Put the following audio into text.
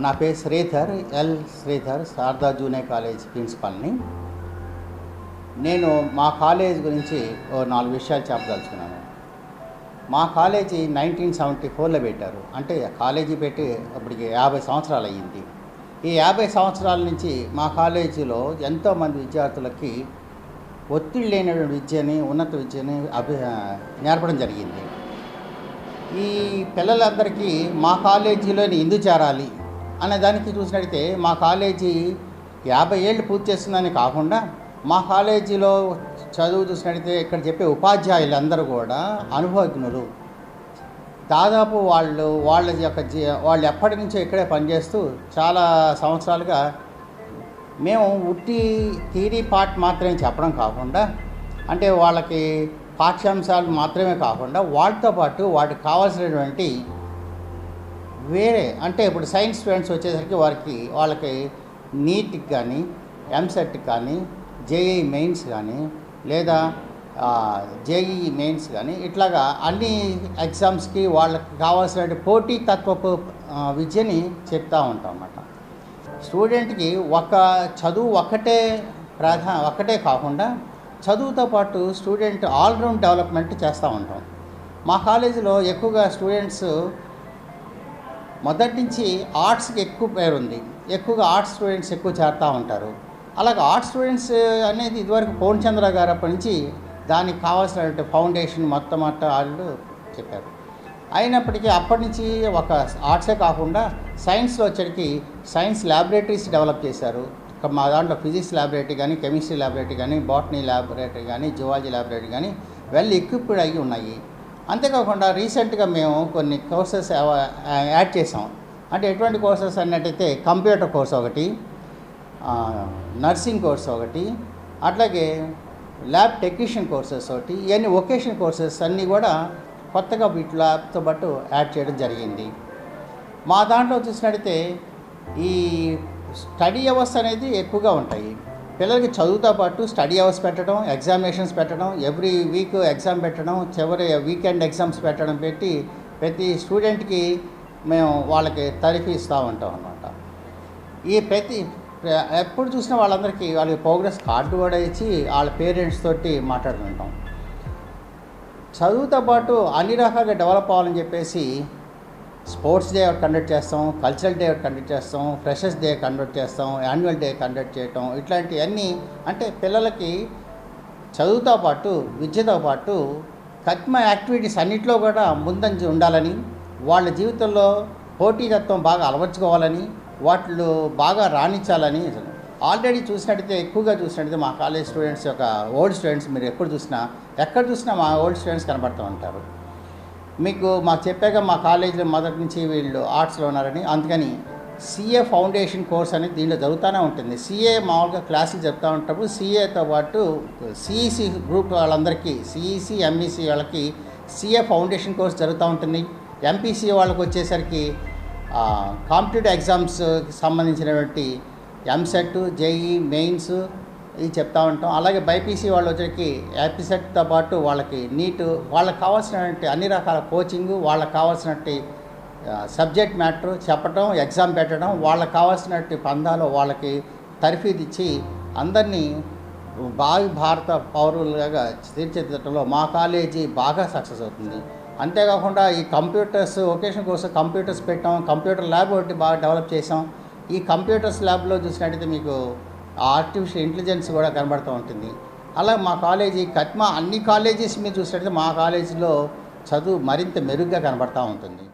నా పేరు Sridhar, Sridhar, Sharada junior college ప్రిన్సిపల్ని. నేను మా కాలేజ్ గురించి 4 విషయాలు చెప్పదలుచుకున్నాను. మా కాలేజీ 1974లో పెట్టారు. అంటే కాలేజీ పెట్టి అప్పటికి 50 సంవత్సరాలు అయ్యింది. ఈ 50 సంవత్సరాల నుంచి మా కాలేజీలో ఎంతోమంది విద్యార్థులకి ఒత్తిడి లేనటువంటి విద్యని, ఉన్నత విద్యని నేర్పడం జరిగింది. ఈ పిల్లలందరికీ మా కాలేజీలోని ఎందుకు చేరాలి అనే దానికి చూసినట్టయితే, మా కాలేజీ 50 ఏళ్ళు పూర్తి చేస్తుందని కాకుండా, మా కాలేజీలో చదువు చూసినట్టయితే ఇక్కడ చెప్పే ఉపాధ్యాయులందరూ కూడా అనుభవజ్ఞులు. దాదాపు వాళ్ళు ఎప్పటి నుంచో ఇక్కడే పనిచేస్తూ చాలా సంవత్సరాలుగా మేము ఉట్టి థియరీ పార్ట్ మాత్రమే చెప్పడం కాకుండా, అంటే వాళ్ళకి పాఠ్యాంశాలు మాత్రమే కాకుండా వాటితో పాటు వాటికి కావాల్సినటువంటి వేరే, అంటే ఇప్పుడు సైన్స్ స్టూడెంట్స్ వచ్చేసరికి వాళ్ళకి నీట్కి కానీ, ఎంసెట్కి కానీ, జేఈఈ మెయిన్స్ కానీ, లేదా జేఈఈ మెయిన్స్ కానీ, ఇట్లాగా అన్ని ఎగ్జామ్స్కి వాళ్ళకి కావాల్సిన పోటీ తత్వపు విద్యని చెప్తూ ఉంటాం అన్నమాట. స్టూడెంట్కి చదువు ఒక్కటే కాకుండా, చదువుతో పాటు స్టూడెంట్ ఆల్రౌండ్ డెవలప్మెంట్ చేస్తూ ఉంటాం. మా కాలేజీలో ఎక్కువగా స్టూడెంట్స్ మొదటి నుంచి ఆర్ట్స్కి ఎక్కువ పేరుంది. ఎక్కువగా ఆర్ట్స్ స్టూడెంట్స్ ఎక్కువ చేరుతూ ఉంటారు. అలాగే ఆర్ట్స్ స్టూడెంట్స్ అనేది ఇదివరకు పూర్ణచంద్ర గారు అప్పటి నుంచి దానికి కావాల్సినటువంటి ఫౌండేషన్ మొత్తం వాళ్ళు చెప్పారు. అయినప్పటికీ అప్పటి నుంచి ఒక ఆర్ట్సే కాకుండా సైన్స్లో వచ్చేటికి సైన్స్ ల్యాబొరేటరీస్ డెవలప్ చేశారు. మా దాంట్లో ఫిజిక్స్ ల్యాబొరేటరీ కానీ, కెమిస్ట్రీ ల్యాబొరేటరీ కానీ, బాటనీ ల్యాబొరేటరీ కానీ, జువాలజీ ల్యాబొరేటరీ కానీ వెల్ ఎక్విప్డ్ అయ్యి ఉన్నాయి. అంతేకాకుండా రీసెంట్గా మేము కొన్ని కోర్సెస్ యాడ్ చేసాం. అంటే ఎటువంటి కోర్సెస్ అన్నట్టయితే కంప్యూటర్ కోర్స్ ఒకటి, నర్సింగ్ కోర్స్ ఒకటి, అట్లాగే ల్యాబ్ టెక్నీషియన్ కోర్సెస్ ఒకటి, ఇవన్నీ వొకేషనల్ కోర్సెస్ అన్నీ కూడా కొత్తగా వీటితో పాటు యాడ్ చేయడం జరిగింది. మా దాంట్లో చూసినట్టయితే ఈ స్టడీ అవర్స్ అనేది ఎక్కువగా ఉంటాయి. పిల్లలకి చదువుతో పాటు స్టడీ అవర్స్ పెట్టడం, ఎగ్జామినేషన్స్ పెట్టడం, ఎవ్రీ వీక్ ఎగ్జామ్ పెట్టడం, చివరి వీకెండ్ ఎగ్జామ్స్ పెట్టడం పెట్టి ప్రతి స్టూడెంట్కి మేము వాళ్ళకి తరఫీ ఇస్తూ ఉంటాం అన్నమాట. ఎప్పుడు చూసినా వాళ్ళకి ప్రోగ్రెస్ కార్డు కూడా ఇచ్చి వాళ్ళ పేరెంట్స్ తోటి మాట్లాడుతుంటాం. చదువుతో పాటు అన్ని రకాలుగా డెవలప్ అవ్వాలని చెప్పేసి స్పోర్ట్స్ డే కండక్ట్ చేస్తాం, కల్చరల్ డే కండక్ట్ చేస్తాం, ఫ్రెషర్స్ డే కండక్ట్ చేస్తాం, యాన్యువల్ డే కండక్ట్ చేయటం, ఇట్లాంటివన్నీ అంటే పిల్లలకి చదువుతో పాటు విద్యతో పాటు కత్మ యాక్టివిటీస్ అన్నింటిలో కూడా ముందంజ ఉండాలని, వాళ్ళ జీవితంలో పోటీతత్వం బాగా అలవర్చుకోవాలని, వాటిలో బాగా రాణించాలని. ఆల్రెడీ ఎక్కువగా చూసినట్టయితే మా కాలేజ్ స్టూడెంట్స్ ఓల్డ్ స్టూడెంట్స్ మీరు ఎక్కడ చూసినా మా ఓల్డ్ స్టూడెంట్స్ కనబడుతూ ఉంటారు. మాకు చెప్పాక మా కాలేజీలో మొదటి నుంచి వీళ్ళు ఆర్ట్స్లో ఉన్నారని, అందుకని సిఏ ఫౌండేషన్ కోర్స్ అనేది దీంట్లో జరుగుతూనే ఉంటుంది. సిఏ మామూలుగా క్లాసులు చెప్తూ ఉంటాము. సిఏతో పాటు సిఈసి గ్రూప్ వాళ్ళందరికీ, సిఈసి ఎంఈసి వాళ్ళకి సిఏ ఫౌండేషన్ కోర్స్ జరుగుతూ ఉంటుంది. ఎంపీసీ వాళ్ళకి వచ్చేసరికి కాంపిటేటివ్ ఎగ్జామ్స్కి సంబంధించినటువంటి ఎంసెట్, జేఈ, మెయిన్స్ ఇవి చెప్తూ ఉంటాం. అలాగే బైపీసీ వాళ్ళు వచ్చేసరికి ఎపిసెట్తో పాటు వాళ్ళకి నీట్, వాళ్ళకి కావాల్సినటువంటి అన్ని రకాల కోచింగు, వాళ్ళకి కావాల్సినటువంటి సబ్జెక్ట్ మ్యాటర్ చెప్పడం, ఎగ్జామ్ పెట్టడం, వాళ్ళకి కావాల్సినటువంటి పందాలు వాళ్ళకి తర్ఫీదు ఇచ్చి అందరినీ భావి భారత పౌరులుగా తీర్చిదిద్దడంలో మా కాలేజీ బాగా సక్సెస్ అవుతుంది. అంతేకాకుండా ఈ కంప్యూటర్స్ వొకేషన్ కోసం కంప్యూటర్స్ పెట్టాం, కంప్యూటర్ ల్యాబ్ ఒకటి బాగా డెవలప్ చేసాం. ఈ కంప్యూటర్స్ ల్యాబ్లో చూసినట్టయితే మీకు ఆర్టిఫిషియల్ ఇంటెలిజెన్స్ కూడా కనబడుతూ ఉంటుంది. అలా మా కాలేజీ అన్ని కాలేజెస్ మీద చూసినట్టయితే మా కాలేజీలో చదువు మరింత మెరుగ్గా కనబడుతూ ఉంటుంది.